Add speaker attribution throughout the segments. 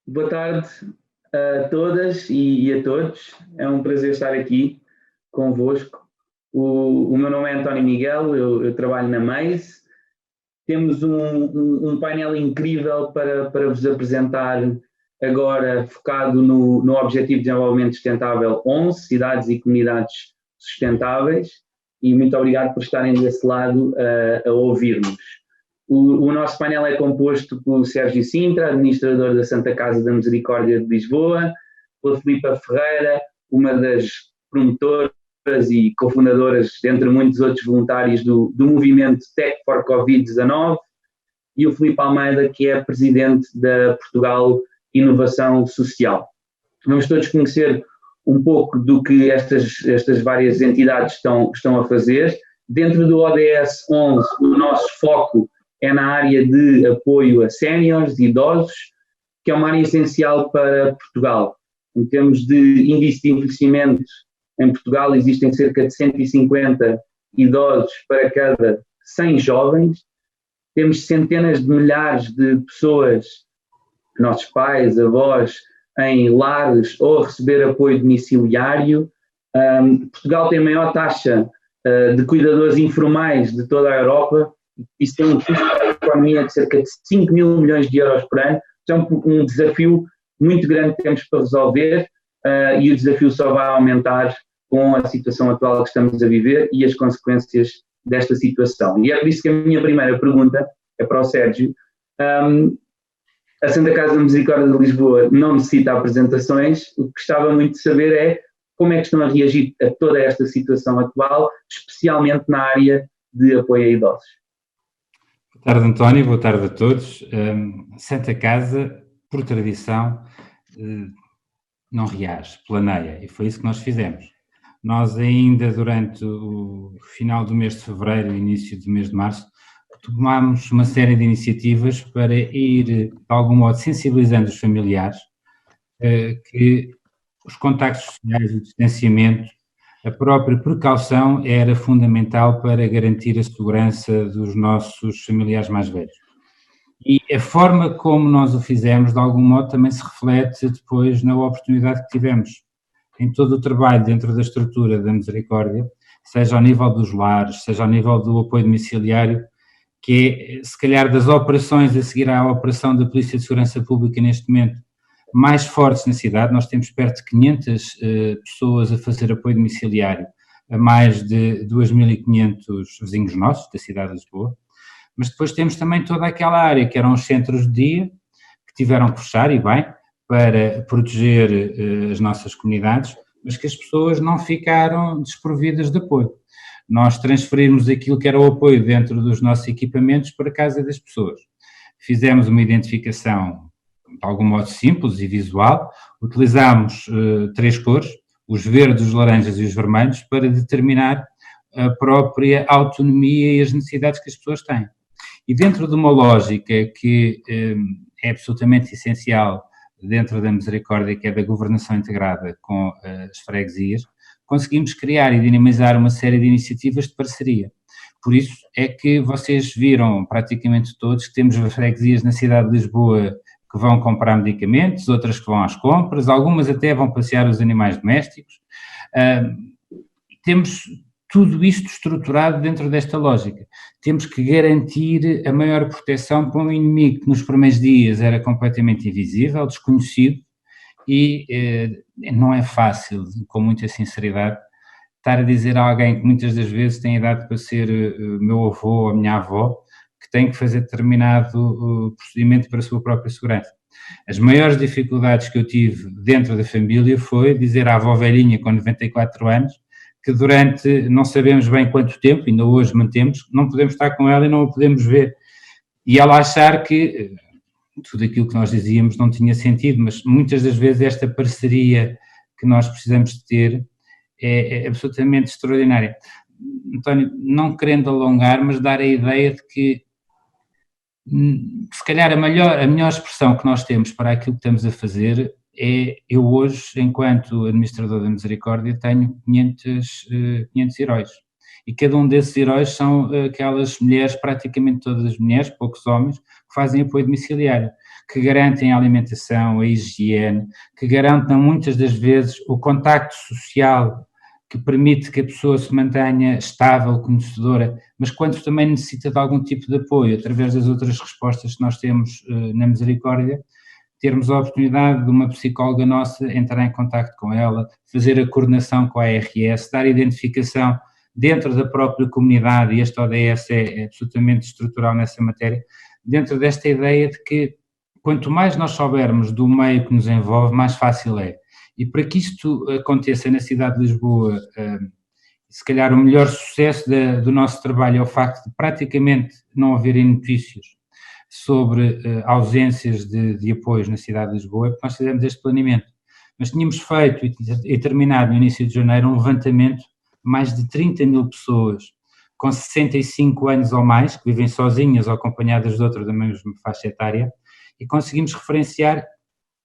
Speaker 1: Boa tarde a todas e a todos. É um prazer estar aqui convosco. O meu nome é António Miguel, eu trabalho na Maze. Temos um painel incrível para vos apresentar agora, focado no Objetivo de Desenvolvimento Sustentável 11, Cidades e Comunidades Sustentáveis, e muito obrigado por estarem desse lado a ouvir-nos. O nosso painel é composto pelo Sérgio Sintra, administrador da Santa Casa da Misericórdia de Lisboa, pela Filipa Ferreira, uma das promotoras e cofundadoras, entre muitos outros voluntários, do movimento Tech for Covid-19, e o Filipe Almeida, que é presidente da Portugal Inovação Social. Vamos todos conhecer um pouco do que estas várias entidades estão a fazer. Dentro do ODS 11, o nosso foco é na área de apoio a séniores e idosos, que é uma área essencial para Portugal. Em termos de índice de envelhecimento, em Portugal existem cerca de 150 idosos para cada 100 jovens. Temos centenas de milhares de pessoas, nossos pais, avós, em lares ou a receber apoio domiciliário. Portugal tem a maior taxa de cuidadores informais de toda a Europa. Isso tem um custo para a economia de cerca de 5 mil milhões de euros por ano. É um desafio muito grande que temos para resolver e o desafio só vai aumentar com a situação atual que estamos a viver e as consequências desta situação. E é por isso que a minha primeira pergunta é para o Sérgio. A Santa Casa da Misericórdia de Lisboa não necessita apresentações. O que gostava muito de saber é como é que estão a reagir a toda esta situação atual, especialmente na área de apoio a idosos.
Speaker 2: Boa tarde, António, boa tarde a todos. Santa Casa, por tradição, não reage, planeia, e foi isso que nós fizemos. Nós ainda durante o final do mês de fevereiro e início do mês de março, tomámos uma série de iniciativas para ir, de algum modo, sensibilizando os familiares que os contactos sociais, o distanciamento, a própria precaução era fundamental para garantir a segurança dos nossos familiares mais velhos. E a forma como nós o fizemos, de algum modo, também se reflete depois na oportunidade que tivemos em todo o trabalho dentro da estrutura da Misericórdia, seja ao nível dos lares, seja ao nível do apoio domiciliário, que é, se calhar, das operações a seguir à operação da Polícia de Segurança Pública neste momento, mais fortes na cidade. Nós temos perto de 500 pessoas a fazer apoio domiciliário a mais de 2.500 vizinhos nossos da cidade de Lisboa, mas depois temos também toda aquela área que eram os centros de dia, que tiveram que fechar, e bem, para proteger as nossas comunidades, mas que as pessoas não ficaram desprovidas de apoio. Nós transferimos aquilo que era o apoio dentro dos nossos equipamentos para a casa das pessoas. Fizemos uma identificação de algum modo simples e visual, utilizámos 3 cores, os verdes, os laranjas e os vermelhos, para determinar a própria autonomia e as necessidades que as pessoas têm. E dentro de uma lógica que é absolutamente essencial dentro da Misericórdia, que é da governação integrada com as freguesias, conseguimos criar e dinamizar uma série de iniciativas de parceria. Por isso é que vocês viram praticamente todos que temos freguesias na cidade de Lisboa que vão comprar medicamentos, outras que vão às compras, algumas até vão passear os animais domésticos. Temos tudo isto estruturado dentro desta lógica. Temos que garantir a maior proteção para um inimigo que nos primeiros dias era completamente invisível, desconhecido, e não é fácil, com muita sinceridade, estar a dizer a alguém que muitas das vezes tem idade para ser meu avô ou a minha avó, que tem que fazer determinado procedimento para a sua própria segurança. As maiores dificuldades que eu tive dentro da família foi dizer à avó velhinha com 94 anos que durante não sabemos bem quanto tempo, ainda hoje mantemos, não podemos estar com ela e não a podemos ver. E ela achar que tudo aquilo que nós dizíamos não tinha sentido, mas muitas das vezes esta parceria que nós precisamos de ter é absolutamente extraordinária. António, não querendo alongar, mas dar a ideia de que se calhar a melhor expressão que nós temos para aquilo que estamos a fazer é, eu hoje, enquanto administrador da Misericórdia, tenho 500 heróis. E cada um desses heróis são aquelas mulheres, praticamente todas as mulheres, poucos homens, que fazem apoio domiciliário, que garantem a alimentação, a higiene, que garantem muitas das vezes o contacto social que permite que a pessoa se mantenha estável, conhecedora, mas quando também necessita de algum tipo de apoio, através das outras respostas que nós temos na Misericórdia, termos a oportunidade de uma psicóloga nossa entrar em contacto com ela, fazer a coordenação com a ARS, dar identificação dentro da própria comunidade, e este ODS é absolutamente estrutural nessa matéria, dentro desta ideia de que quanto mais nós soubermos do meio que nos envolve, mais fácil é. E para que isto aconteça na cidade de Lisboa, se calhar o melhor sucesso do nosso trabalho é o facto de praticamente não haverem notícias sobre ausências de apoios na cidade de Lisboa, é porque nós fizemos este planeamento. Mas tínhamos feito e terminado no início de janeiro um levantamento de mais de 30 mil pessoas com 65 anos ou mais, que vivem sozinhas ou acompanhadas de outra da mesma faixa etária, e conseguimos referenciar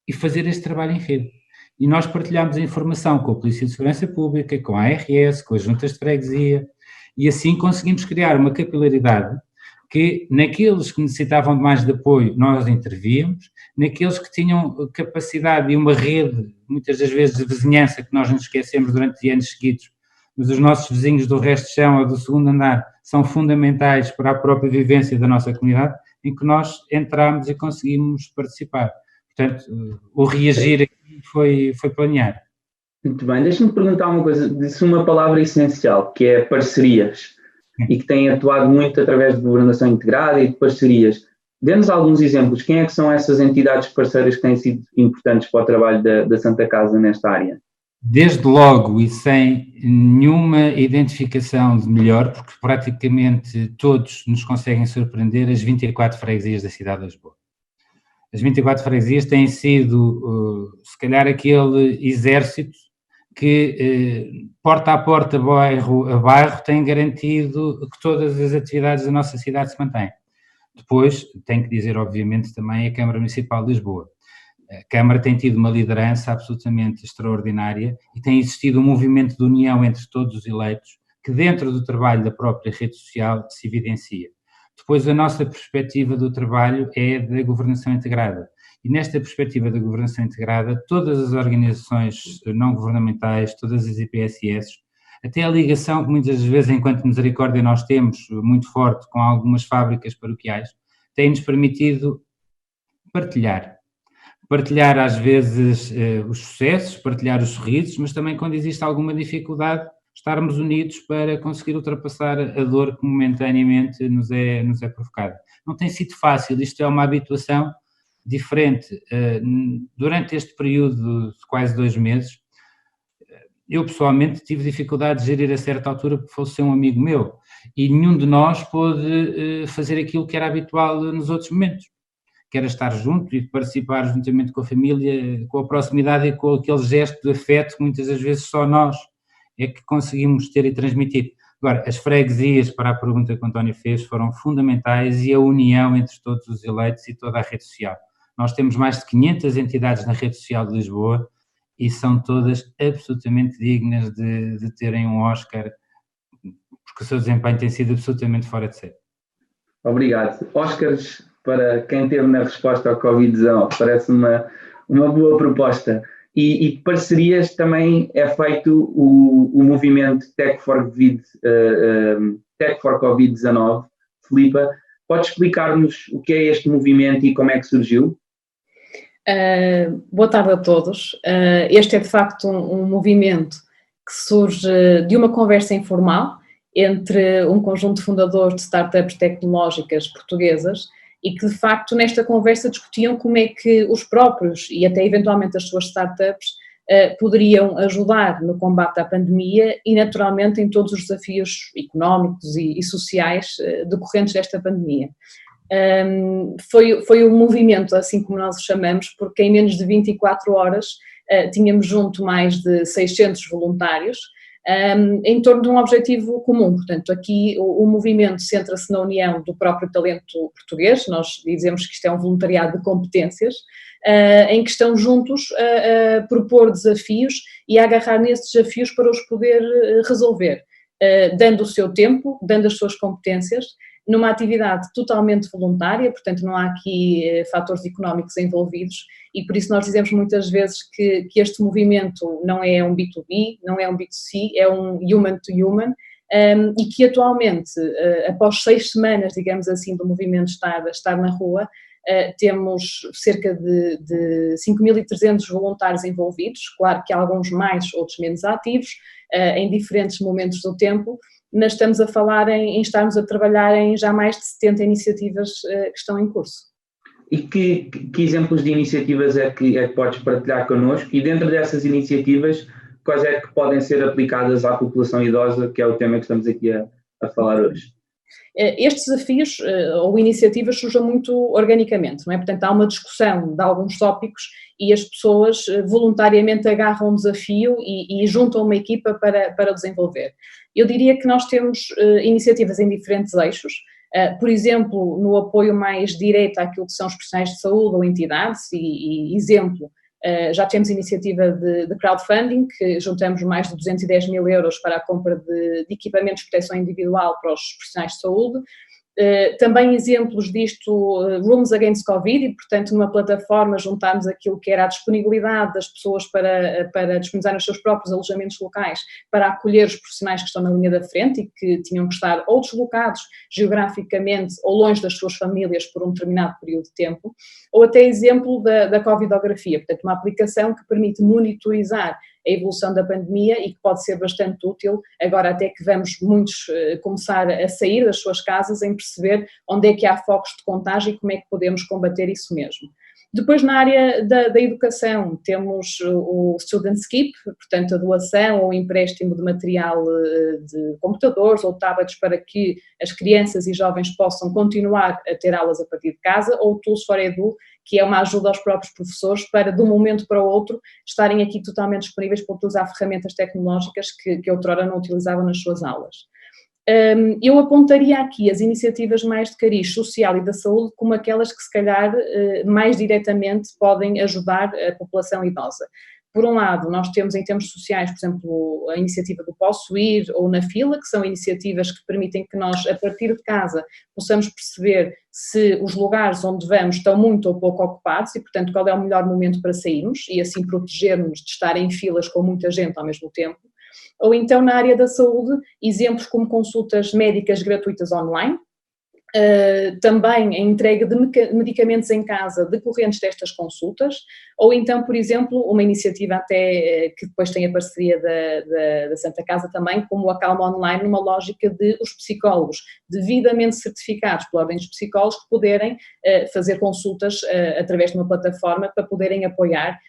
Speaker 2: e fazer este trabalho em rede. E nós partilhámos a informação com a Polícia de Segurança Pública, com a ARS, com as juntas de freguesia, e assim conseguimos criar uma capilaridade que naqueles que necessitavam de mais de apoio nós intervíamos, naqueles que tinham capacidade e uma rede, muitas das vezes de vizinhança, que nós nos esquecemos durante anos seguidos, mas os nossos vizinhos do resto de chão ou do segundo andar são fundamentais para a própria vivência da nossa comunidade, em que nós entramos e conseguimos participar. Portanto, o reagir aqui foi planeado.
Speaker 1: Muito bem, deixa-me perguntar uma coisa, disse uma palavra essencial, que é parcerias, e que tem atuado muito através de governação integrada e de parcerias. Dê-nos alguns exemplos, quem é que são essas entidades parceiras que têm sido importantes para o trabalho da Santa Casa nesta área?
Speaker 2: Desde logo, e sem nenhuma identificação de melhor, porque praticamente todos nos conseguem surpreender, as 24 freguesias da cidade de Lisboa. As 24 freguesias têm sido, se calhar, aquele exército que, porta a porta, bairro a bairro, tem garantido que todas as atividades da nossa cidade se mantêm. Depois, tenho que dizer, obviamente, também a Câmara Municipal de Lisboa. A Câmara tem tido uma liderança absolutamente extraordinária e tem existido um movimento de união entre todos os eleitos que, dentro do trabalho da própria rede social, se evidencia. Depois, a nossa perspectiva do trabalho é da governação integrada. E nesta perspectiva da governação integrada, todas as organizações não governamentais, todas as IPSS, até a ligação que muitas vezes, enquanto Misericórdia, nós temos muito forte com algumas fábricas paroquiais, têm-nos permitido partilhar às vezes os sucessos, partilhar os sorrisos, mas também quando existe alguma dificuldade, estarmos unidos para conseguir ultrapassar a dor que momentaneamente nos é provocada. Não tem sido fácil, isto é uma habituação diferente. Durante este período de quase 2 meses, eu pessoalmente tive dificuldade de gerir a certa altura porque fosse um amigo meu e nenhum de nós pôde fazer aquilo que era habitual nos outros momentos, que era estar junto e participar juntamente com a família, com a proximidade e com aquele gesto de afeto que muitas das vezes só nós é que conseguimos ter e transmitir. Agora, as freguesias, para a pergunta que o António fez, foram fundamentais e a união entre todos os eleitos e toda a rede social. Nós temos mais de 500 entidades na rede social de Lisboa e são todas absolutamente dignas de terem um Oscar, porque o seu desempenho tem sido absolutamente fora de série.
Speaker 1: Obrigado. Oscars para quem teve na resposta ao Covid-19, parece uma boa proposta. E parcerias também é feito o movimento Tech for Covid-19. Filipa, pode explicar-nos o que é este movimento e como é que surgiu?
Speaker 3: Boa tarde a todos. Este é de facto um movimento que surge de uma conversa informal entre um conjunto de fundadores de startups tecnológicas portuguesas e que de facto nesta conversa discutiam como é que os próprios e até eventualmente as suas startups poderiam ajudar no combate à pandemia e naturalmente em todos os desafios económicos e sociais decorrentes desta pandemia. Foi um movimento, assim como nós o chamamos, porque em menos de 24 horas tínhamos junto mais de 600 voluntários em torno de um objetivo comum. Portanto, aqui o movimento centra-se na união do próprio talento português, nós dizemos que isto é um voluntariado de competências, em que estão juntos a propor desafios e a agarrar nesses desafios para os poder resolver, dando o seu tempo, dando as suas competências, numa atividade totalmente voluntária, portanto não há aqui fatores económicos envolvidos, e por isso nós dizemos muitas vezes que este movimento não é um B2B, não é um B2C, é um human to human, e que atualmente, após 6 semanas, digamos assim, do movimento estar na rua, temos cerca de 5.300 voluntários envolvidos, claro que há alguns mais, outros menos ativos, em diferentes momentos do tempo, mas estamos a falar em estarmos a trabalhar em já mais de 70 iniciativas que estão em curso.
Speaker 1: E que exemplos de iniciativas é que podes partilhar connosco? E dentro dessas iniciativas, quais é que podem ser aplicadas à população idosa, que é o tema que estamos aqui a falar hoje?
Speaker 3: Estes desafios ou iniciativas surgem muito organicamente, não é? Portanto, há uma discussão de alguns tópicos e as pessoas voluntariamente agarram um desafio e juntam uma equipa para desenvolver. Eu diria que nós temos iniciativas em diferentes eixos, por exemplo, no apoio mais direto àquilo que são os profissionais de saúde ou entidades, e exemplo, já temos iniciativa de crowdfunding, que juntamos mais de 210 mil euros para a compra de equipamentos de proteção individual para os profissionais de saúde. Também exemplos disto, Rooms Against Covid, e portanto numa plataforma juntámos aquilo que era a disponibilidade das pessoas para disponibilizar os seus próprios alojamentos locais, para acolher os profissionais que estão na linha da frente e que tinham que estar ou deslocados geograficamente ou longe das suas famílias por um determinado período de tempo, ou até exemplo da Covidografia, portanto uma aplicação que permite monitorizar a evolução da pandemia e que pode ser bastante útil, agora até que vamos muitos começar a sair das suas casas, em perceber onde é que há focos de contágio e como é que podemos combater isso mesmo. Depois, na área da educação, temos o Student Skip, portanto a doação ou empréstimo de material de computadores ou tablets para que as crianças e jovens possam continuar a ter aulas a partir de casa, ou o Tools for Edu, que é uma ajuda aos próprios professores para, de um momento para o outro, estarem aqui totalmente disponíveis para utilizar ferramentas tecnológicas que outrora não utilizavam nas suas aulas. Eu apontaria aqui as iniciativas mais de cariz social e da saúde como aquelas que, se calhar, mais diretamente podem ajudar a população idosa. Por um lado, nós temos em termos sociais, por exemplo, a iniciativa do Posso Ir ou Na Fila, que são iniciativas que permitem que nós, a partir de casa, possamos perceber se os lugares onde vamos estão muito ou pouco ocupados e, portanto, qual é o melhor momento para sairmos e assim protegermos de estar em filas com muita gente ao mesmo tempo. Ou então, na área da saúde, exemplos como consultas médicas gratuitas online, também a entrega de medicamentos em casa decorrentes destas consultas, ou então, por exemplo, uma iniciativa até que depois tem a parceria da Santa Casa também, como o Acalma Online, numa lógica de os psicólogos devidamente certificados pela Ordem dos Psicólogos que poderem fazer consultas através de uma plataforma para poderem apoiar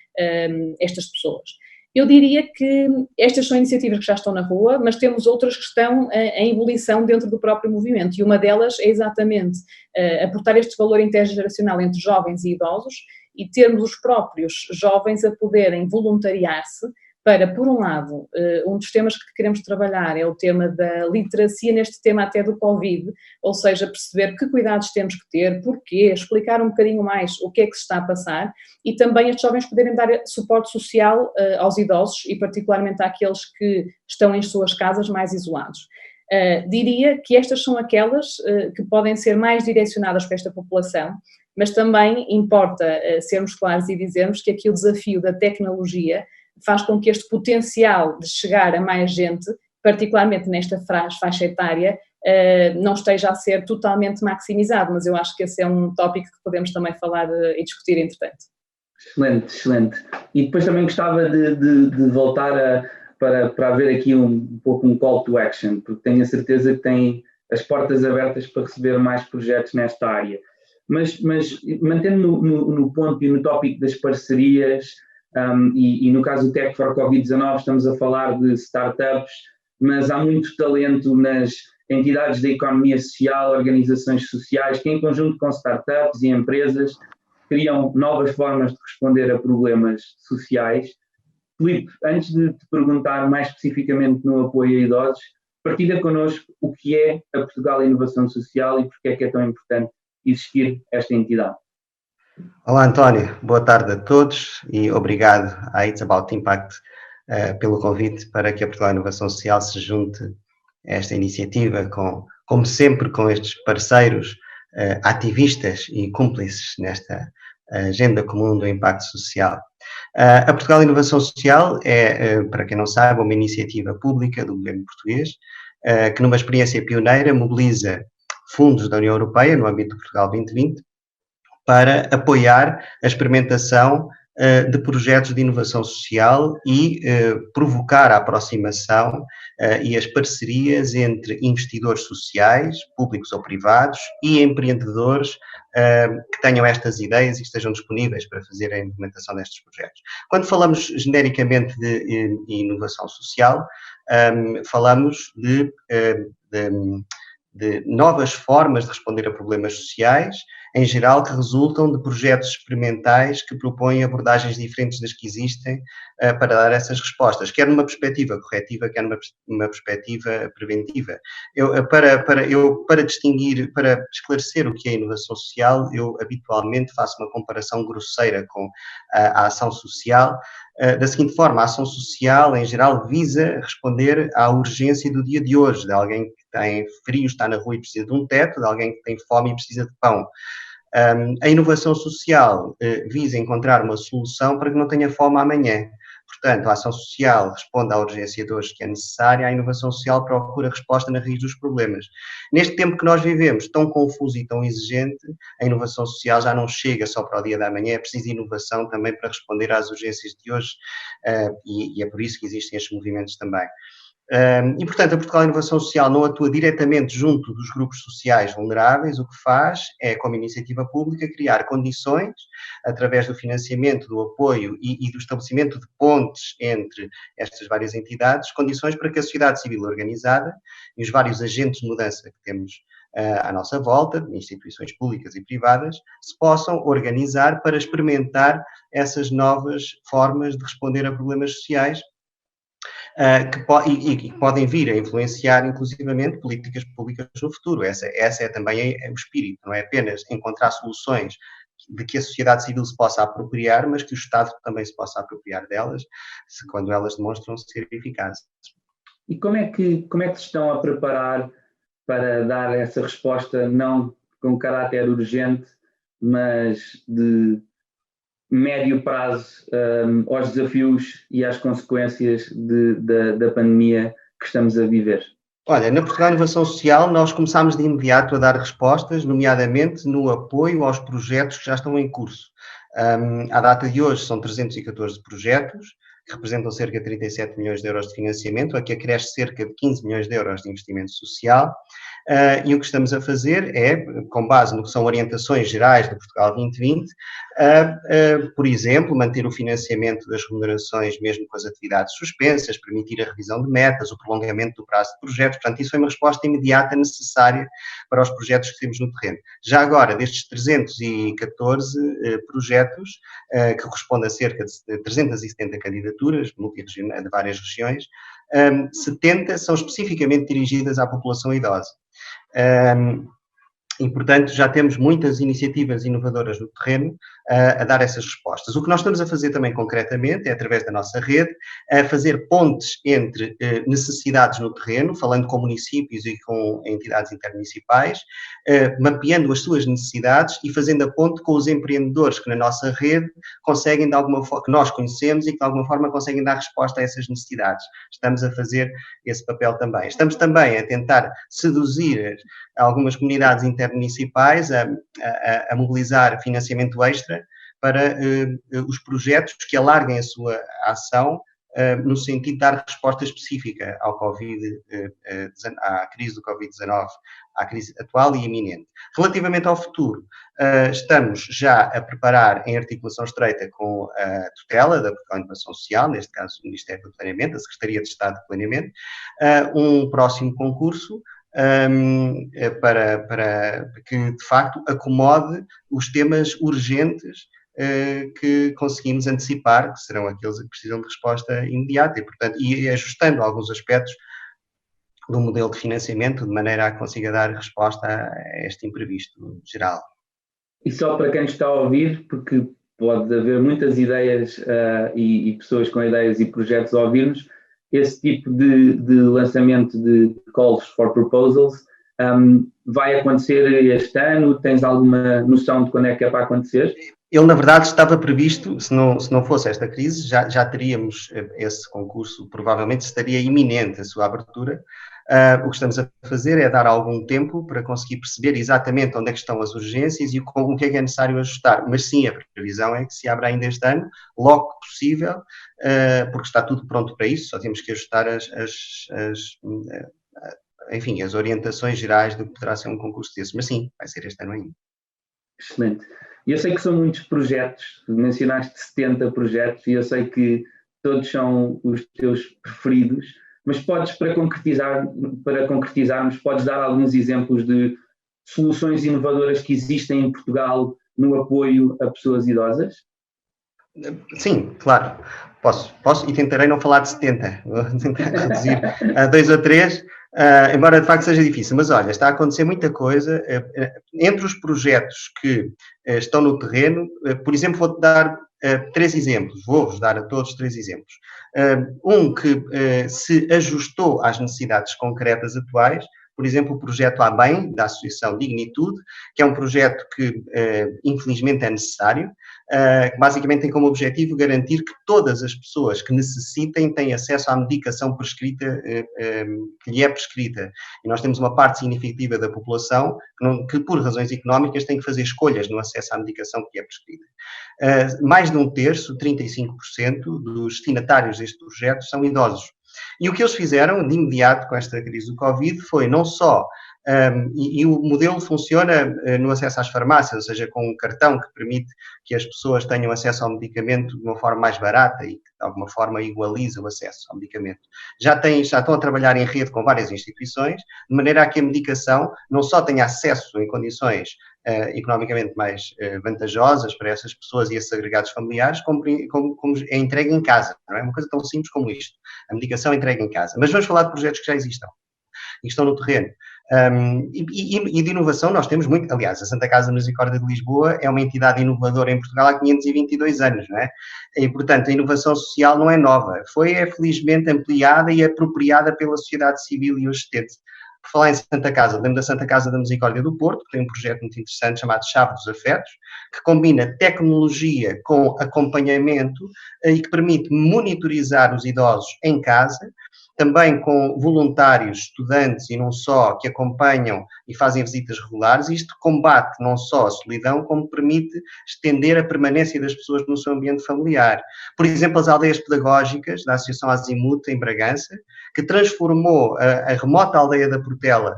Speaker 3: estas pessoas. Eu diria que estas são iniciativas que já estão na rua, mas temos outras que estão em ebulição dentro do próprio movimento, e uma delas é exatamente aportar este valor intergeracional entre jovens e idosos e termos os próprios jovens a poderem voluntariar-se para, por um lado, um dos temas que queremos trabalhar é o tema da literacia, neste tema até do Covid, ou seja, perceber que cuidados temos que ter, porquê, explicar um bocadinho mais o que é que se está a passar e também estes jovens poderem dar suporte social aos idosos e particularmente àqueles que estão em suas casas mais isolados. Diria que estas são aquelas que podem ser mais direcionadas para esta população, mas também importa sermos claros e dizermos que aqui o desafio da tecnologia faz com que este potencial de chegar a mais gente, particularmente nesta faixa etária, não esteja a ser totalmente maximizado, mas eu acho que esse é um tópico que podemos também falar e discutir entretanto.
Speaker 1: Excelente, excelente. E depois também gostava de voltar para haver aqui um pouco um call to action, porque tenho a certeza que tem as portas abertas para receber mais projetos nesta área. Mas mantendo no ponto e no tópico das parcerias, e no caso do Tech for Covid-19 estamos a falar de startups, mas há muito talento nas entidades da economia social, organizações sociais, que em conjunto com startups e empresas criam novas formas de responder a problemas sociais. Filipe, antes de te perguntar mais especificamente no apoio a idosos, partilha connosco o que é a Portugal Inovação Social e porque é tão importante existir esta entidade.
Speaker 4: Olá António, boa tarde a todos e obrigado à It's About Impact pelo convite para que a Portugal Inovação Social se junte a esta iniciativa com como sempre com estes parceiros ativistas e cúmplices nesta agenda comum do impacto social. A Portugal Inovação Social é, para quem não sabe, uma iniciativa pública do governo português, que numa experiência pioneira mobiliza fundos da União Europeia, no âmbito do Portugal 2020, para apoiar a experimentação de projetos de inovação social e provocar a aproximação e as parcerias entre investidores sociais, públicos ou privados, e empreendedores que tenham estas ideias e que estejam disponíveis para fazer a implementação destes projetos. Quando falamos genericamente de inovação social, falamos de novas formas de responder a problemas sociais, em geral, que resultam de projetos experimentais que propõem abordagens diferentes das que existem para dar essas respostas, quer numa perspectiva corretiva, quer numa perspectiva preventiva. Para distinguir, para esclarecer o que é inovação social, eu habitualmente faço uma comparação grosseira com a ação social, da seguinte forma: a ação social, em geral, visa responder à urgência do dia de hoje, de alguém que tem frio, está na rua e precisa de um teto, de alguém que tem fome e precisa de pão. A inovação social visa encontrar uma solução para que não tenha fome amanhã. Portanto, a ação social responde à urgência de hoje que é necessária, a inovação social procura resposta na raiz dos problemas. Neste tempo que nós vivemos, tão confuso e tão exigente, a inovação social já não chega só para o dia da manhã, é preciso inovação também para responder às urgências de hoje, e é por isso que existem estes movimentos também. E, portanto, a Portugal Inovação Social não atua diretamente junto dos grupos sociais vulneráveis. O que faz é, como iniciativa pública, criar condições, através do financiamento, do apoio e do estabelecimento de pontes entre estas várias entidades, condições para que a sociedade civil organizada e os vários agentes de mudança que temos à nossa volta, instituições públicas e privadas, se possam organizar para experimentar essas novas formas de responder a problemas sociais, que podem vir a influenciar, inclusivamente, políticas públicas no futuro. Essa é também o espírito, não é apenas encontrar soluções de que a sociedade civil se possa apropriar, mas que o Estado também se possa apropriar delas, quando elas demonstram ser eficazes.
Speaker 1: E como é que se estão a preparar para dar essa resposta, não com caráter urgente, mas de médio prazo, aos desafios e às consequências da pandemia que estamos a viver?
Speaker 4: Olha, na Portugal Inovação Social nós começámos de imediato a dar respostas, nomeadamente no apoio aos projetos que já estão em curso. À data de hoje são 314 projetos, que representam cerca de 37 milhões de euros de financiamento, a que acresce cerca de 15 milhões de euros de investimento social. E o que estamos a fazer é, com base no que são orientações gerais do Portugal 2020, por exemplo, manter o financiamento das remunerações mesmo com as atividades suspensas, permitir a revisão de metas, o prolongamento do prazo de projetos. Portanto, isso foi uma resposta imediata necessária para os projetos que temos no terreno. Já agora, destes 314 projetos, que correspondem a cerca de 370 candidaturas multirregionais de várias regiões, 70 são especificamente dirigidas à população idosa. E, portanto, já temos muitas iniciativas inovadoras no terreno a dar essas respostas. O que nós estamos a fazer também concretamente é, através da nossa rede, a fazer pontes entre necessidades no terreno, falando com municípios e com entidades intermunicipais, mapeando as suas necessidades e fazendo a ponte com os empreendedores que na nossa rede conseguem, de alguma forma, que nós conhecemos e que de alguma forma conseguem dar resposta a essas necessidades. Estamos a fazer esse papel também. Estamos também a tentar seduzir algumas comunidades intermunicipais a mobilizar financiamento extra para os projetos que alarguem a sua ação no sentido de dar resposta específica ao à crise do Covid-19, à crise atual e iminente. Relativamente ao futuro, estamos já a preparar, em articulação estreita com a tutela da Portugal Inovação Social, neste caso o Ministério do Planeamento, a Secretaria de Estado de Planeamento, um próximo concurso para que, de facto, acomode os temas urgentes que conseguimos antecipar, que serão aqueles que precisam de resposta imediata, e, portanto, e ajustando alguns aspectos do modelo de financiamento, de maneira a que consiga dar resposta a este imprevisto geral.
Speaker 1: E só para quem está a ouvir, porque pode haver muitas ideias e pessoas com ideias e projetos a ouvir-nos, esse tipo de lançamento de calls for proposals vai acontecer este ano? Tens alguma noção de quando é que é para acontecer?
Speaker 4: Ele, na verdade, estava previsto, se não fosse esta crise, já teríamos esse concurso, provavelmente estaria iminente a sua abertura. O que estamos a fazer é dar algum tempo para conseguir perceber exatamente onde é que estão as urgências e com o que é necessário ajustar. Mas sim, a previsão é que se abra ainda este ano, logo que possível, porque está tudo pronto para isso, só temos que ajustar enfim, as orientações gerais do que poderá ser um concurso desses. Mas sim, vai ser este ano ainda.
Speaker 1: Excelente. E eu sei que são muitos projetos, mencionaste 70 projetos, e eu sei que todos são os teus preferidos, mas podes, para concretizarmos, podes dar alguns exemplos de soluções inovadoras que existem em Portugal no apoio a pessoas idosas?
Speaker 4: Sim, claro. Posso e tentarei não falar de 70, vou tentar reduzir a 2 ou 3, embora de facto seja difícil. Mas olha, está a acontecer muita coisa. Entre os projetos que estão no terreno, por exemplo, vou-te dar 3 exemplos, vou-vos dar a todos 3 exemplos. Um que se ajustou às necessidades concretas atuais, por exemplo, o projeto A Bem, da Associação Dignitude, que é um projeto que, infelizmente, é necessário, que basicamente tem como objetivo garantir que todas as pessoas que necessitem têm acesso à medicação prescrita, que lhe é prescrita. E nós temos uma parte significativa da população que, por razões económicas, tem que fazer escolhas no acesso à medicação que lhe é prescrita. Mais de um terço, 35%, dos destinatários deste projeto são idosos. E o que eles fizeram de imediato com esta crise do Covid foi não só, e o modelo funciona no acesso às farmácias, ou seja, com um cartão que permite que as pessoas tenham acesso ao medicamento de uma forma mais barata e que de alguma forma igualiza o acesso ao medicamento. Já estão a trabalhar em rede com várias instituições, de maneira a que a medicação não só tenha acesso em condições economicamente mais vantajosas para essas pessoas e esses agregados familiares, como é entregue em casa. Não é uma coisa tão simples como isto. A medicação é entregue em casa. Mas vamos falar de projetos que já existam e que estão no terreno. E de inovação nós temos muito. Aliás, a Santa Casa Misericórdia de Lisboa é uma entidade inovadora em Portugal há 522 anos, não é? E, portanto, a inovação social não é nova. Foi, felizmente, ampliada e apropriada pela sociedade civil e hoje estende. Por falar em Santa Casa, lembro da Santa Casa da Misericórdia do Porto, que tem um projeto muito interessante chamado Chave dos Afetos, que combina tecnologia com acompanhamento e que permite monitorizar os idosos em casa, também com voluntários, estudantes e não só, que acompanham e fazem visitas regulares. Isto combate não só a solidão, como permite estender a permanência das pessoas no seu ambiente familiar. Por exemplo, as aldeias pedagógicas da Associação Azimuth, em Bragança, que transformou a remota aldeia da Portela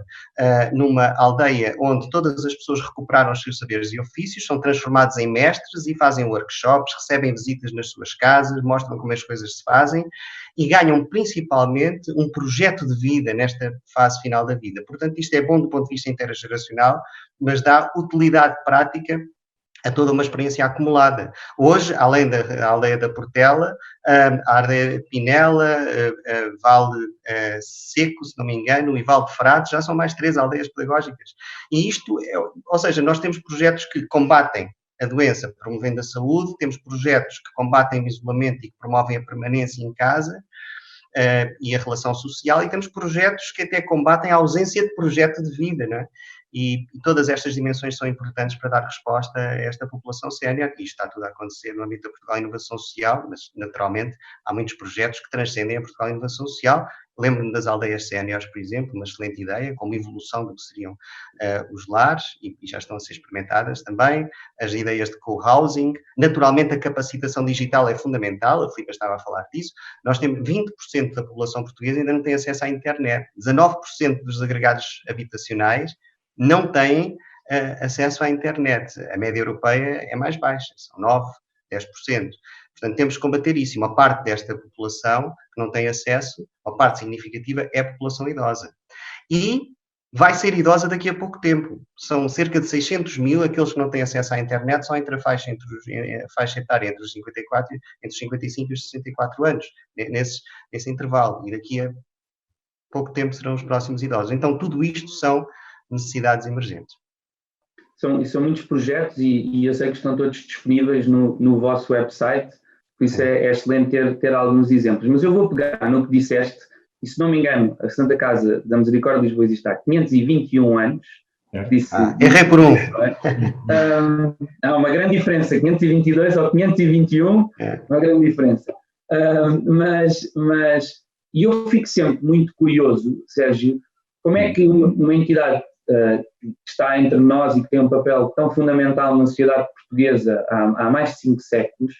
Speaker 4: numa aldeia onde todas as pessoas recuperaram os seus saberes e ofícios, são transformados em mestres e fazem workshops, recebem visitas nas suas casas, mostram como as coisas se fazem e ganham principalmente um projeto de vida nesta fase final da vida. Portanto, isto é bom do ponto de vista intergeracional, mas dá utilidade prática a toda uma experiência acumulada. Hoje, além da aldeia da Portela, a aldeia de Pinela, Vale Seco, se não me engano, e Vale de Frades, já são mais 3 aldeias pedagógicas. E isto, ou seja, nós temos projetos que combatem a doença promovendo a saúde, temos projetos que combatem o isolamento e que promovem a permanência em casa e a relação social, e temos projetos que até combatem a ausência de projeto de vida, não é? E todas estas dimensões são importantes para dar resposta a esta população sénior, e isto está tudo a acontecer no âmbito da Portugal Inovação Social, mas naturalmente há muitos projetos que transcendem a Portugal Inovação Social. Lembro-me das aldeias séniores, por exemplo, uma excelente ideia, como evolução do que seriam os lares, e já estão a ser experimentadas também, as ideias de co-housing. Naturalmente a capacitação digital é fundamental, a Filipe estava a falar disso. Nós temos 20% da população portuguesa ainda não tem acesso à internet, 19% dos agregados habitacionais não têm acesso à internet. A média europeia é mais baixa, são 9%, 10%. Portanto, temos que combater isso. Uma parte desta população que não tem acesso, uma parte significativa, é a população idosa. E vai ser idosa daqui a pouco tempo. São cerca de 600 mil aqueles que não têm acesso à internet, só entre a faixa etária entre os 55 e os 64 anos, nesse intervalo. E daqui a pouco tempo serão os próximos idosos. Então, tudo isto são necessidades emergentes.
Speaker 1: São muitos projetos e eu sei que estão todos disponíveis no vosso website, por isso é excelente ter alguns exemplos. Mas eu vou pegar no que disseste e se não me engano, a Santa Casa da Misericórdia de Lisboa existe há 521 anos. Disse,
Speaker 4: errei por um.
Speaker 1: Há uma grande diferença, 522 ou 521, uma grande diferença. E eu fico sempre muito curioso, Sérgio, como é que uma entidade que está entre nós e que tem um papel tão fundamental na sociedade portuguesa há mais de 5 séculos,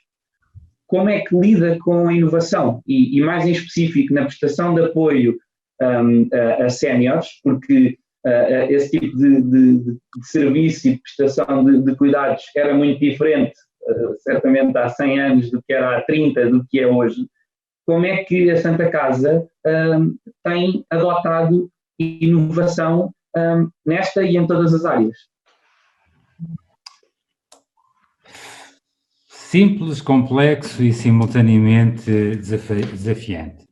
Speaker 1: como é que lida com a inovação e mais em específico na prestação de apoio a séniores, porque esse tipo de serviço e de prestação de cuidados era muito diferente, certamente há 100 anos do que era há 30, do que é hoje. Como é que a Santa Casa tem adotado inovação nesta e em todas as áreas?
Speaker 2: Simples, complexo e simultaneamente desafiante.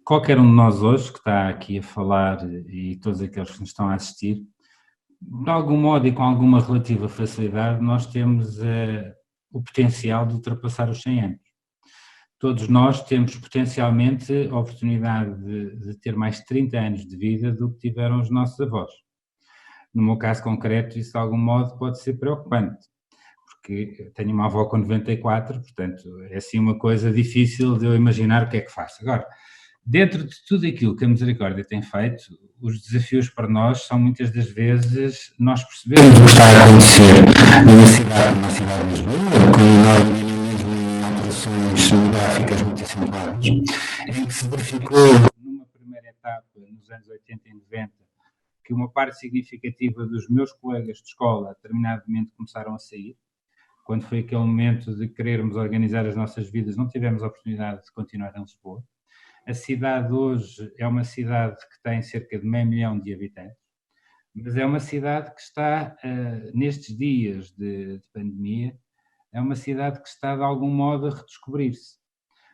Speaker 2: Qualquer um de nós hoje que está aqui a falar e todos aqueles que nos estão a assistir, de algum modo e com alguma relativa facilidade, nós temos o potencial de ultrapassar os 100 anos. Todos nós temos potencialmente a oportunidade de ter mais 30 anos de vida do que tiveram os nossos avós. No meu caso concreto, isso de algum modo pode ser preocupante, porque tenho uma avó com 94, portanto é assim uma coisa difícil de eu imaginar o que é que faço. Agora, dentro de tudo aquilo que a Misericórdia tem feito, os desafios para nós são muitas das vezes nós percebemos o que está a acontecer na cidade de Lisboa, com enorme alterações demográficas muito acentuadas, em que se verificou numa primeira etapa, nos anos 80 e 90, que uma parte significativa dos meus colegas de escola, a determinado momento, começaram a sair. Quando foi aquele momento de querermos organizar as nossas vidas, não tivemos a oportunidade de continuar em Lisboa. A cidade hoje é uma cidade que tem cerca de 500 mil de habitantes, mas é uma cidade que está, nestes dias de pandemia, é uma cidade que está de algum modo a redescobrir-se.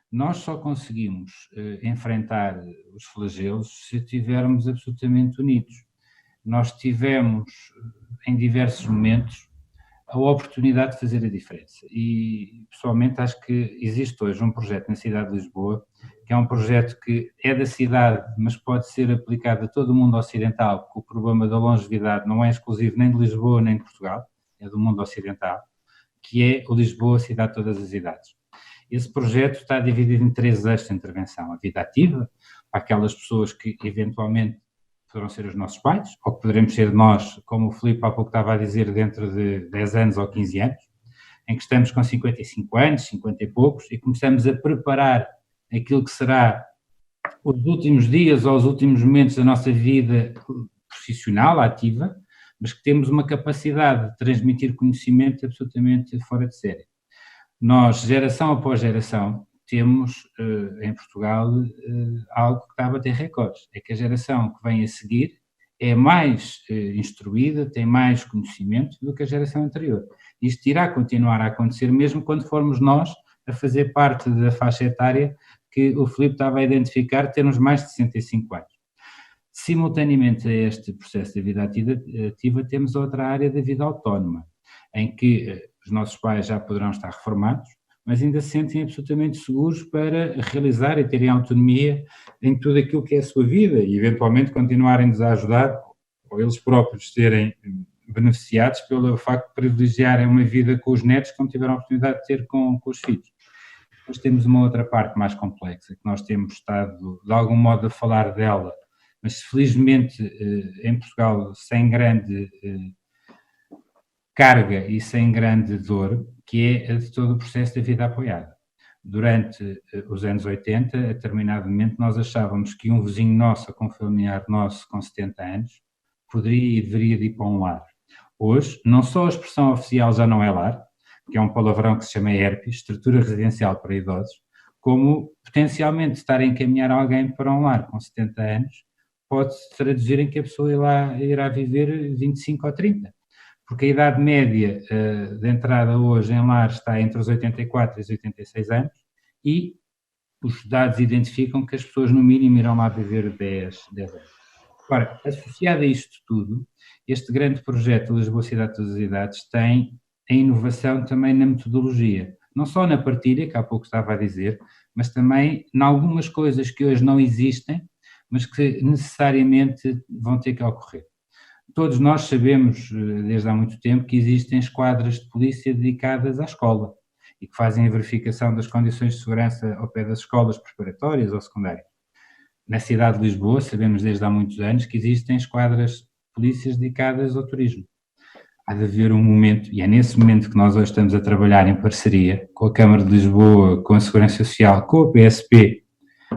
Speaker 2: Nós só conseguimos enfrentar os flagelos se estivermos absolutamente unidos. Nós tivemos, em diversos momentos, a oportunidade de fazer a diferença e, pessoalmente, acho que existe hoje um projeto na cidade de Lisboa, que é um projeto que é da cidade, mas pode ser aplicado a todo o mundo ocidental, porque o problema da longevidade não é exclusivo nem de Lisboa nem de Portugal, é do mundo ocidental, que é o Lisboa, cidade de todas as idades. Esse projeto está dividido em 3 eixos de intervenção: a vida ativa, para aquelas pessoas que eventualmente poderão ser os nossos pais, ou que poderemos ser nós, como o Filipe há pouco estava a dizer, dentro de 10 anos ou 15 anos, em que estamos com 55 anos, 50 e poucos, e começamos a preparar aquilo que será os últimos dias ou os últimos momentos da nossa vida profissional, ativa, mas que temos uma capacidade de transmitir conhecimento absolutamente fora de série. Nós, geração após geração, temos em Portugal algo que está a bater recordes, é que a geração que vem a seguir é mais instruída, tem mais conhecimento do que a geração anterior. Isto irá continuar a acontecer mesmo quando formos nós a fazer parte da faixa etária que o Filipe estava a identificar, termos mais de 65 anos. Simultaneamente a este processo de vida ativa, temos outra área da vida autónoma, em que os nossos pais já poderão estar reformados, mas ainda se sentem absolutamente seguros para realizar e terem autonomia em tudo aquilo que é a sua vida e eventualmente continuarem-nos a ajudar, ou eles próprios serem beneficiados pelo facto de privilegiarem uma vida com os netos que não tiveram a oportunidade de ter com os filhos. Depois temos uma outra parte mais complexa, que nós temos estado de algum modo a falar dela, mas felizmente em Portugal sem grande carga e sem grande dor, que é a de todo o processo da vida apoiada. Durante os anos 80, a determinado momento, nós achávamos que um vizinho nosso, com um familiar nosso com 70 anos, poderia e deveria ir para um lar. Hoje, não só a expressão oficial já não é lar, que é um palavrão que se chama ERP, Estrutura Residencial para Idosos, como potencialmente estar a encaminhar alguém para um lar com 70 anos, pode-se traduzir em que a pessoa irá viver 25 ou 30. Porque a idade média de entrada hoje em lar está entre os 84 e os 86 anos e os dados identificam que as pessoas no mínimo irão lá viver 10 anos. Ora, associado a isto tudo, este grande projeto de Lisboa Cidade de Todas as Idades tem a inovação também na metodologia, não só na partilha, que há pouco estava a dizer, mas também em algumas coisas que hoje não existem, mas que necessariamente vão ter que ocorrer. Todos nós sabemos, desde há muito tempo, que existem esquadras de polícia dedicadas à escola e que fazem a verificação das condições de segurança ao pé das escolas preparatórias ou secundárias. Na cidade de Lisboa, sabemos desde há muitos anos que existem esquadras de polícias dedicadas ao turismo. Há de haver um momento, e é nesse momento que nós hoje estamos a trabalhar em parceria com a Câmara de Lisboa, com a Segurança Social, com a PSP,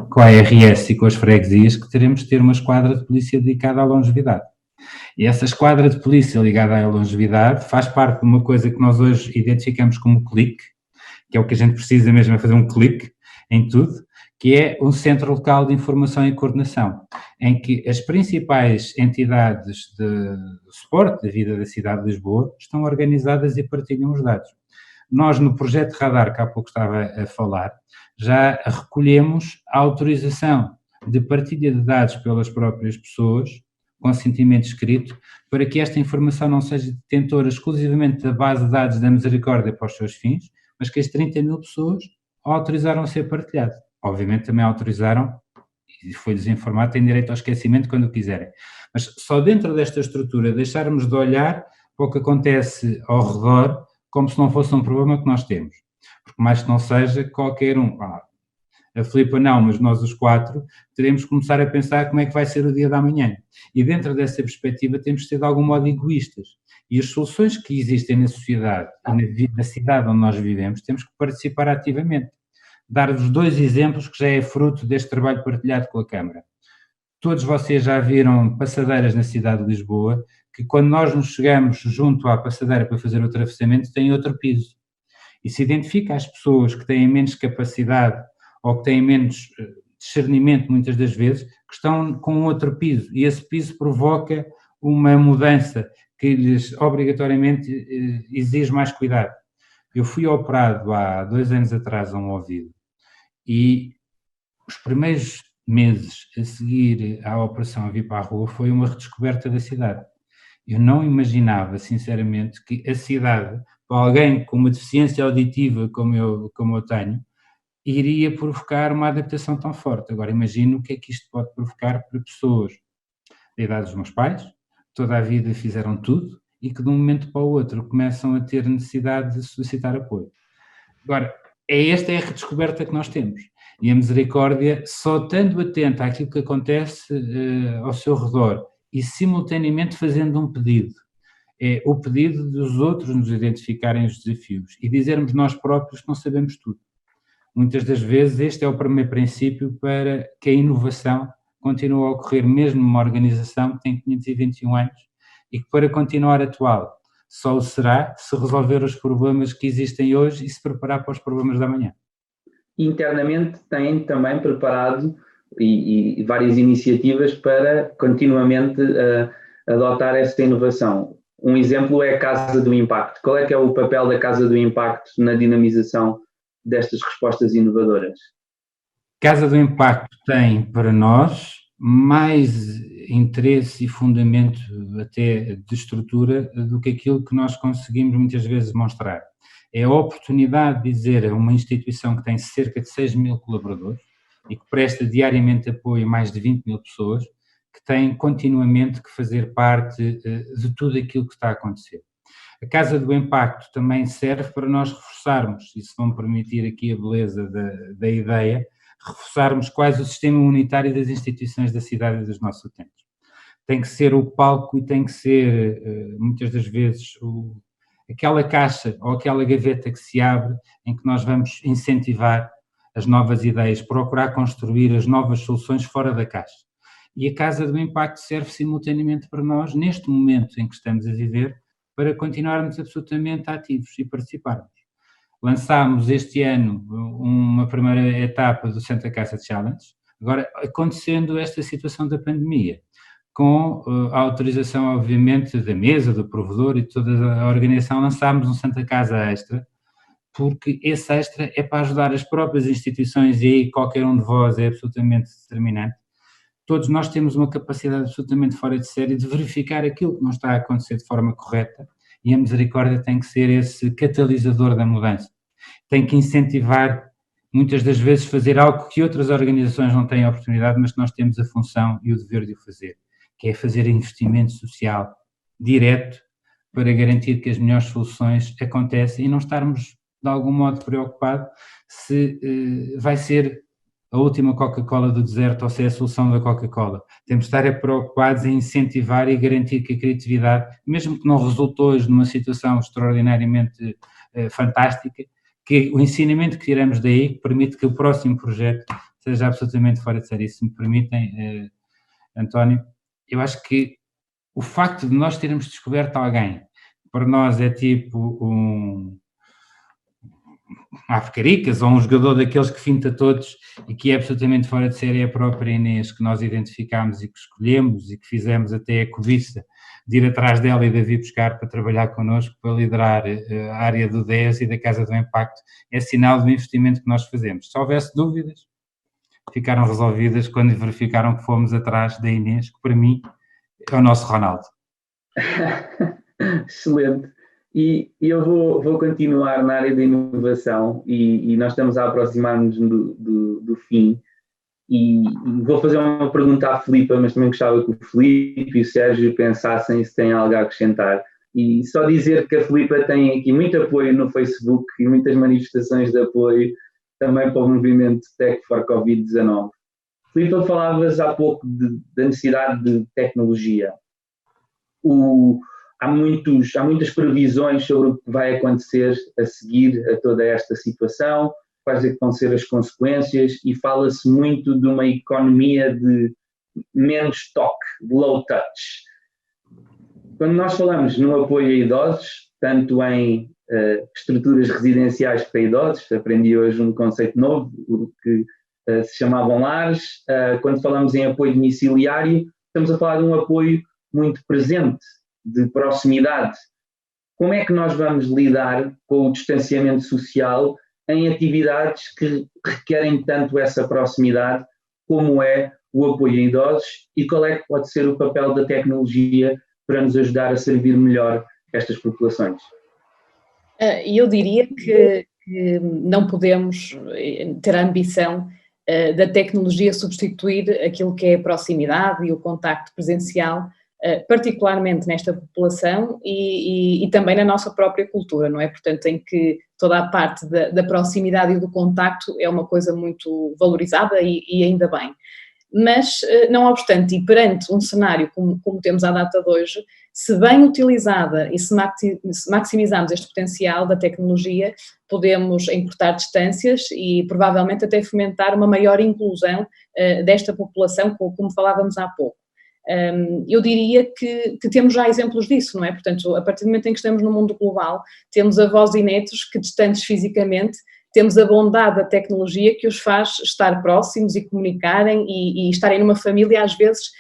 Speaker 2: com a ARS e com as freguesias, que teremos de ter uma esquadra de polícia dedicada à longevidade. E essa esquadra de polícia ligada à longevidade faz parte de uma coisa que nós hoje identificamos como clique, que é o que a gente precisa mesmo, é fazer um clique em tudo, que é um centro local de informação e coordenação, em que as principais entidades de suporte da vida da cidade de Lisboa estão organizadas e partilham os dados. Nós, no projeto Radar, que há pouco estava a falar, já recolhemos a autorização de partilha de dados pelas próprias pessoas, consentimento escrito, para que esta informação não seja detentora exclusivamente da base de dados da Misericórdia para os seus fins, mas que as 30 mil pessoas autorizaram a ser partilhado. Obviamente também autorizaram, e foi-lhes informado, têm direito ao esquecimento quando quiserem. Mas só dentro desta estrutura deixarmos de olhar para o que acontece ao redor como se não fosse um problema que nós temos. Porque mais que não seja, qualquer um, a Filipa não, mas nós os 4, teremos que começar a pensar como é que vai ser o dia da manhã. E dentro dessa perspectiva temos de ser de algum modo egoístas. E as soluções que existem na sociedade e na cidade onde nós vivemos, temos que participar ativamente. Dar-vos 2 exemplos que já é fruto deste trabalho partilhado com a Câmara. Todos vocês já viram passadeiras na cidade de Lisboa, que quando nós nos chegamos junto à passadeira para fazer o atravessamento, tem outro piso. E se identifica as pessoas que têm menos capacidade ou que têm menos discernimento, muitas das vezes, que estão com outro piso. E esse piso provoca uma mudança que lhes obrigatoriamente exige mais cuidado. Eu fui operado há 2 anos atrás a um ouvido e os primeiros meses a seguir à operação a vir para a rua foi uma redescoberta da cidade. Eu não imaginava, sinceramente, que a cidade, para alguém com uma deficiência auditiva como eu tenho, iria provocar uma adaptação tão forte. Agora imagino o que é que isto pode provocar para pessoas da idade dos meus pais, toda a vida fizeram tudo e que de um momento para o outro começam a ter necessidade de solicitar apoio. Agora, esta é a redescoberta que nós temos. E a Misericórdia, só estando atenta àquilo que acontece ao seu redor e simultaneamente fazendo um pedido, é o pedido dos outros nos identificarem os desafios e dizermos nós próprios que não sabemos tudo. Muitas das vezes este é o primeiro princípio para que a inovação continue a ocorrer mesmo numa organização que tem 521 anos e que para continuar atual só o será se resolver os problemas que existem hoje e se preparar para os problemas da manhã.
Speaker 1: Internamente tem também preparado e várias iniciativas para continuamente adotar esta inovação. Um exemplo é a Casa do Impacto. Qual é que é o papel da Casa do Impacto na dinamização destas respostas inovadoras?
Speaker 2: Casa do Impacto tem para nós mais interesse e fundamento até de estrutura do que aquilo que nós conseguimos muitas vezes mostrar. É a oportunidade de dizer a uma instituição que tem cerca de 6 mil colaboradores e que presta diariamente apoio a mais de 20 mil pessoas, que têm continuamente que fazer parte de tudo aquilo que está a acontecer. A Casa do Impacto também serve para nós reforçarmos, e se vão permitir aqui a beleza da ideia, reforçarmos quase o sistema unitário das instituições da cidade e dos nossos utentes. Tem que ser o palco e tem que ser, muitas das vezes, aquela caixa ou aquela gaveta que se abre em que nós vamos incentivar as novas ideias, procurar construir as novas soluções fora da caixa. E a Casa do Impacto serve simultaneamente para nós, neste momento em que estamos a viver, para continuarmos absolutamente ativos e participarmos. Lançámos este ano uma primeira etapa do Santa Casa Challenge, agora acontecendo esta situação da pandemia, com a autorização, obviamente, da mesa, do provedor e de toda a organização, lançámos um Santa Casa Extra, porque esse extra é para ajudar as próprias instituições e aí qualquer um de vós é absolutamente determinante. Todos nós temos uma capacidade absolutamente fora de série de verificar aquilo que não está a acontecer de forma correta e a Misericórdia tem que ser esse catalisador da mudança. Tem que incentivar muitas das vezes fazer algo que outras organizações não têm a oportunidade, mas que nós temos a função e o dever de o fazer, que é fazer investimento social direto para garantir que as melhores soluções acontecem e não estarmos de algum modo preocupados se vai ser a última Coca-Cola do deserto ou se é a solução da Coca-Cola. Temos de estar preocupados em incentivar e garantir que a criatividade, mesmo que não resulte hoje numa situação extraordinariamente fantástica, que o ensinamento que tiramos daí permite que o próximo projeto seja absolutamente fora de série. Se me permitem, António, eu acho que o facto de nós termos descoberto alguém, para nós é tipo um Caricas ou um jogador daqueles que finta todos e que é absolutamente fora de série, é a própria Inês, que nós identificámos e que escolhemos e que fizemos até a cobiça de ir atrás dela e de a vir buscar para trabalhar connosco, para liderar a área do 10 e da Casa do Impacto, é sinal do investimento que nós fazemos. Se houvesse dúvidas, ficaram resolvidas quando verificaram que fomos atrás da Inês, que para mim é o nosso Ronaldo.
Speaker 1: Excelente. E eu vou continuar na área da inovação e nós estamos a aproximar-nos do fim e vou fazer uma pergunta à Filipa, mas também gostava que o Filipe e o Sérgio pensassem se têm algo a acrescentar. E só dizer que a Filipa tem aqui muito apoio no Facebook e muitas manifestações de apoio também para o movimento Tech for Covid-19. Filipa, falavas há pouco da necessidade de tecnologia. Há muitas previsões sobre o que vai acontecer a seguir a toda esta situação, quais é que vão ser as consequências, e fala-se muito de uma economia de menos toque, de low touch. Quando nós falamos no apoio a idosos, tanto em estruturas residenciais para idosos, aprendi hoje um conceito novo, que se chamavam lares, quando falamos em apoio domiciliário, estamos a falar de um apoio muito presente, de proximidade. Como é que nós vamos lidar com o distanciamento social em atividades que requerem tanto essa proximidade como é o apoio a idosos, e qual é que pode ser o papel da tecnologia para nos ajudar a servir melhor estas populações?
Speaker 3: Eu diria que não podemos ter a ambição da tecnologia substituir aquilo que é a proximidade e o contacto presencial, particularmente nesta população e também na nossa própria cultura, não é? Portanto, em que toda a parte da proximidade e do contacto é uma coisa muito valorizada e ainda bem. Mas, não obstante, e perante um cenário como temos à data de hoje, se bem utilizada e se maximizarmos este potencial da tecnologia, podemos encurtar distâncias e provavelmente até fomentar uma maior inclusão desta população, como falávamos há pouco. Eu diria que temos já exemplos disso, não é? Portanto, a partir do momento em que estamos no mundo global, temos avós e netos que, distantes fisicamente, temos a bondade da tecnologia que os faz estar próximos e comunicarem e estarem numa família, às vezes,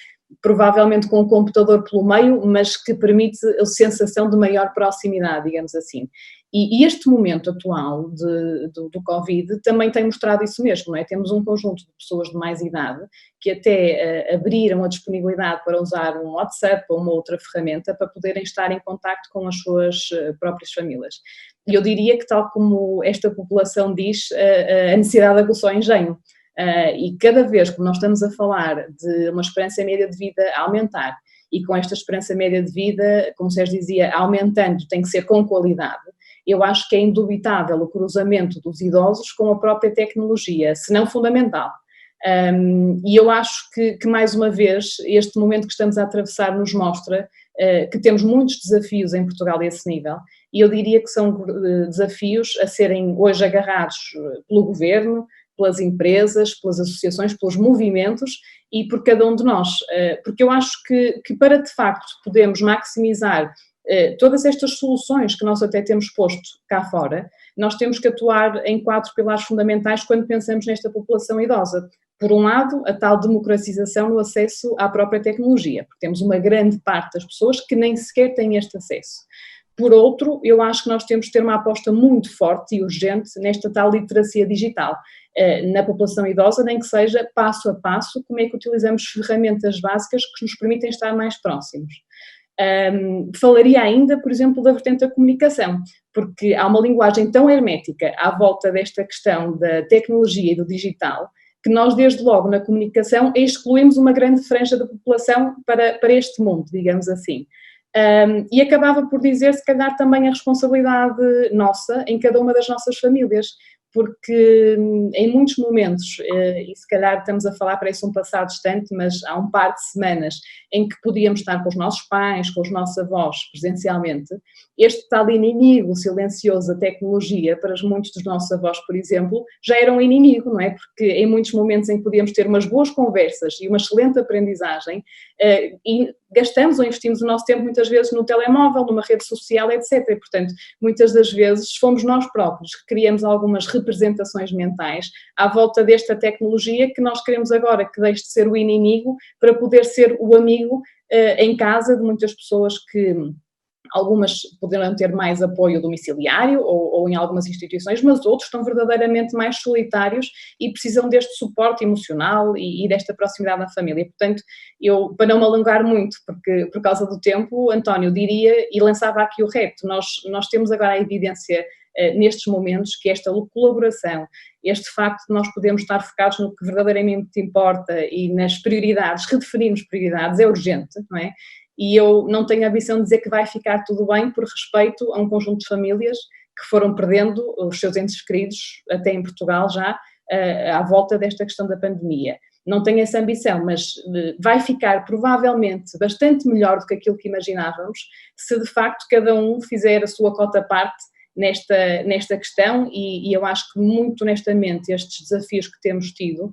Speaker 3: provavelmente com um computador pelo meio, mas que permite a sensação de maior proximidade, digamos assim. E este momento atual do Covid também tem mostrado isso mesmo, não é? Temos um conjunto de pessoas de mais idade que até abriram a disponibilidade para usar um WhatsApp ou uma outra ferramenta para poderem estar em contacto com as suas próprias famílias. E eu diria que, tal como esta população diz, a necessidade aguçou o engenho. E cada vez que nós estamos a falar de uma esperança média de vida a aumentar, e com esta esperança média de vida, como o Sérgio dizia, aumentando, tem que ser com qualidade, eu acho que é indubitável o cruzamento dos idosos com a própria tecnologia, se não fundamental. E eu acho que mais uma vez, este momento que estamos a atravessar nos mostra que temos muitos desafios em Portugal a esse nível, e eu diria que são desafios a serem hoje agarrados pelo governo, pelas empresas, pelas associações, pelos movimentos e por cada um de nós, porque eu acho que para de facto podermos maximizar todas estas soluções que nós até temos posto cá fora, nós temos que atuar em 4 pilares fundamentais quando pensamos nesta população idosa. Por um lado, a tal democratização no acesso à própria tecnologia, porque temos uma grande parte das pessoas que nem sequer têm este acesso. Por outro, eu acho que nós temos que ter uma aposta muito forte e urgente nesta tal literacia digital, na população idosa, nem que seja passo a passo, como é que utilizamos ferramentas básicas que nos permitem estar mais próximos. Falaria ainda, por exemplo, da vertente da comunicação, porque há uma linguagem tão hermética à volta desta questão da tecnologia e do digital, que nós, desde logo, na comunicação, excluímos uma grande franja da população para este mundo, digamos assim. E acabava por dizer, se calhar, também a responsabilidade nossa em cada uma das nossas famílias, porque em muitos momentos, e se calhar estamos a falar, parece um passado distante, mas há um par de semanas em que podíamos estar com os nossos pais, com os nossos avós presencialmente, este tal inimigo silencioso da tecnologia, para muitos dos nossos avós, por exemplo, já era um inimigo, não é? Porque em muitos momentos em que podíamos ter umas boas conversas e uma excelente aprendizagem, e gastamos ou investimos o nosso tempo muitas vezes no telemóvel, numa rede social, etc. E, portanto, muitas das vezes fomos nós próprios que criamos algumas representações mentais à volta desta tecnologia que nós queremos agora que deixe de ser o inimigo para poder ser o amigo em casa de muitas pessoas que... Algumas poderão ter mais apoio domiciliário ou em algumas instituições, mas outros estão verdadeiramente mais solitários e precisam deste suporte emocional e desta proximidade da família. Portanto, eu, para não me alongar muito, porque por causa do tempo, António, diria e lançava aqui o reto, nós temos agora a evidência nestes momentos que esta colaboração, este facto de nós podermos estar focados no que verdadeiramente importa e nas prioridades, redefinirmos prioridades, é urgente, não é? E eu não tenho a ambição de dizer que vai ficar tudo bem por respeito a um conjunto de famílias que foram perdendo os seus entes queridos, até em Portugal já, à volta desta questão da pandemia. Não tenho essa ambição, mas vai ficar provavelmente bastante melhor do que aquilo que imaginávamos se de facto cada um fizer a sua cota parte nesta questão e eu acho que muito honestamente estes desafios que temos tido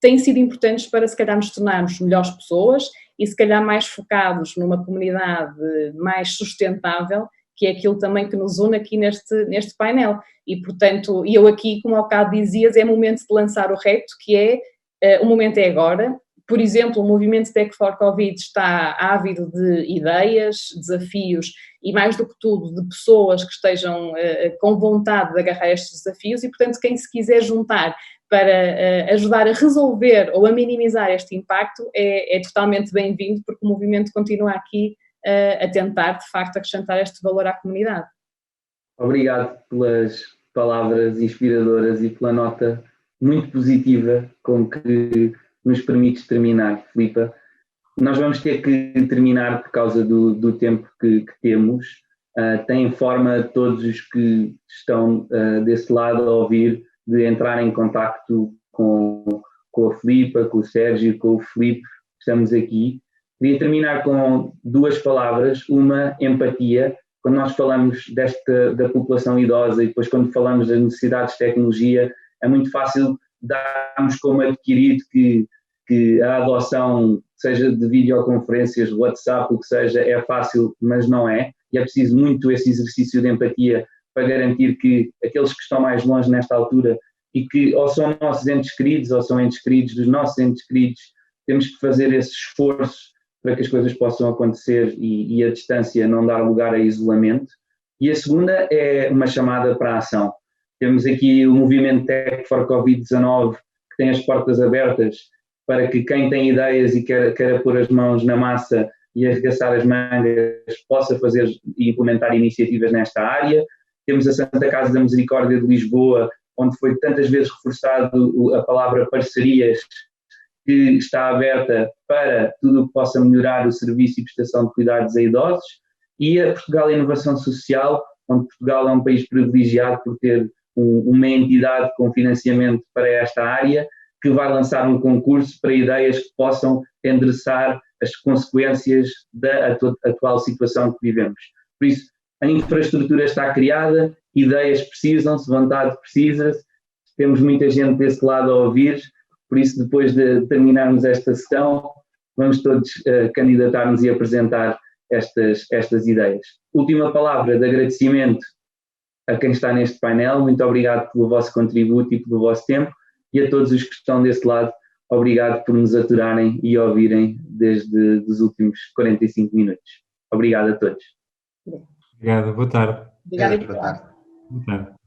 Speaker 3: têm sido importantes para se calhar nos tornarmos melhores pessoas e se calhar mais focados numa comunidade mais sustentável, que é aquilo também que nos une aqui neste painel. E, portanto, eu aqui, como ao bocado dizias, é momento de lançar o reto, que é, o momento é agora. Por exemplo, o movimento Tech for Covid está ávido de ideias, desafios e, mais do que tudo, de pessoas que estejam com vontade de agarrar estes desafios e, portanto, quem se quiser juntar para ajudar a resolver ou a minimizar este impacto é totalmente bem-vindo, porque o movimento continua aqui a tentar, de facto, acrescentar este valor à comunidade.
Speaker 1: Obrigado pelas palavras inspiradoras e pela nota muito positiva com que nos permites terminar, Filipa. Nós vamos ter que terminar por causa do tempo que temos. Tem forma todos os que estão desse lado a ouvir de entrar em contacto com a Filipa, com o Sérgio, com o Filipe, estamos aqui. Queria terminar com duas palavras, uma, empatia. Quando nós falamos da população idosa e depois quando falamos das necessidades de tecnologia, é muito fácil darmos como adquirido que a adoção, seja de videoconferências, WhatsApp, o que seja, é fácil, mas não é. E é preciso muito esse exercício de empatia para garantir que aqueles que estão mais longe nesta altura e que ou são nossos entes queridos ou são entes queridos dos nossos entes queridos, temos que fazer esse esforço para que as coisas possam acontecer e a distância não dar lugar a isolamento. E a segunda é uma chamada para a ação. Temos aqui o movimento Tech for Covid-19 que tem as portas abertas para que quem tem ideias e queira pôr as mãos na massa e arregaçar as mangas possa fazer e implementar iniciativas nesta área. Temos a Santa Casa da Misericórdia de Lisboa, onde foi tantas vezes reforçado a palavra parcerias, que está aberta para tudo o que possa melhorar o serviço e prestação de cuidados a idosos, e a Portugal Inovação Social, onde Portugal é um país privilegiado por ter uma entidade com financiamento para esta área, que vai lançar um concurso para ideias que possam endereçar as consequências da atual situação que vivemos. Por isso, a infraestrutura está criada, ideias precisam-se, vontade precisa-se, temos muita gente desse lado a ouvir, por isso depois de terminarmos esta sessão, vamos todos candidatar-nos e apresentar estas ideias. Última palavra de agradecimento a quem está neste painel, muito obrigado pelo vosso contributo e pelo vosso tempo, e a todos os que estão desse lado, obrigado por nos aturarem e ouvirem desde os últimos 45 minutos. Obrigado a todos.
Speaker 2: Obrigado, boa tarde.
Speaker 3: Obrigada.
Speaker 4: Boa tarde.
Speaker 2: Boa tarde.